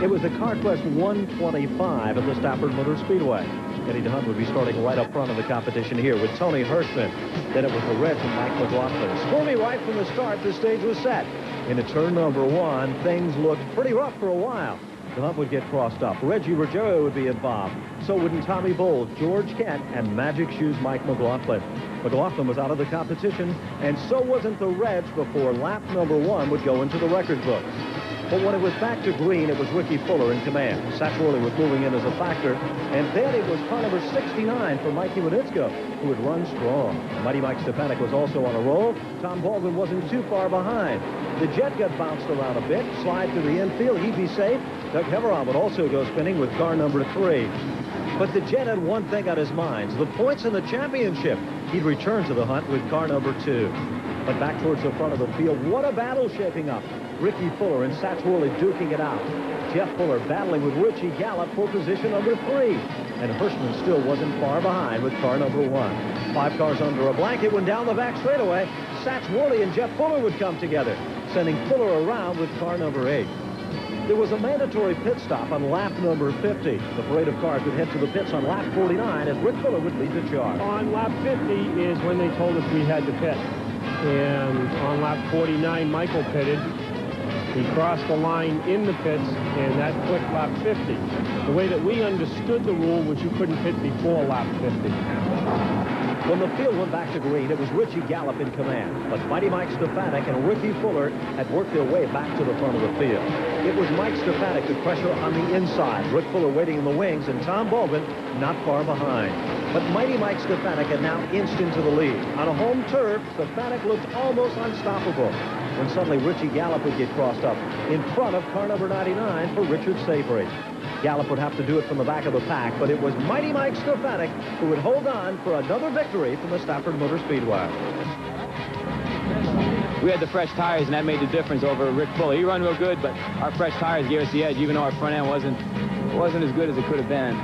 It was the CarQuest 125 at the Stafford Speedway. Eddie DeHunt would be starting right up front of the competition here with Tony Hirschman. Then it was the Reds and Mike McLaughlin. Stormy right from the start, the stage was set. Into turn number 1, things looked pretty rough for a while. DeHunt would get crossed up. Reggie Ruggiero would be involved. So wouldn't Tommy Bowles, George Kent, and Magic Shoes Mike McLaughlin. McLaughlin was out of the competition, and so wasn't the Reds before lap number 1 would go into the record books. But when it was back to green, it was Ricky Fuller in command. Satchworley was moving in as a factor, and then it was car number 69 for Mikey Winitsko, who would run strong. Mighty Mike Stefanik was also on a roll. Tom Baldwin wasn't too far behind. The Jet got bounced around a bit, slide to the infield, he'd be safe. Doug Heveron would also go spinning with car number 3. But the Jet had one thing on his mind, the points in the championship. He'd return to the hunt with car number 2. But back towards the front of the field, what a battle shaping up. Ricky Fuller and Satchworley duking it out. Jeff Fuller battling with Richie Gallup for position number 3. And Hirschman still wasn't far behind with car number 1. 5 cars under a blanket when down the back straightaway, Satchworley and Jeff Fuller would come together, sending Fuller around with car number 8. There was a mandatory pit stop on lap number 50. The parade of cars would head to the pits on lap 49 as Rick Fuller would lead the charge. On lap 50 is when they told us we had to pit. And on lap 49, Michael pitted. He crossed the line in the pits, and that clicked lap 50. The way that we understood the rule was you couldn't pit before lap 50. When the field went back to green, it was Richie Gallup in command. But Mighty Mike Stefanik and Ricky Fuller had worked their way back to the front of the field. It was Mike Stefanik with pressure on the inside. Rick Fuller waiting in the wings, and Tom Baldwin not far behind. But Mighty Mike Stefanik had now inched into the lead. On a home turf, Stefanik looked almost unstoppable, when suddenly Richie Gallup would get crossed up in front of car number 99 for Richard Savory. Gallup would have to do it from the back of the pack, but it was Mighty Mike Stefanik who would hold on for another victory from the Stafford Motor Speedway. We had the fresh tires, and that made the difference over Rick Fuller. He run real good, but our fresh tires gave us the edge, even though our front end wasn't as good as it could have been.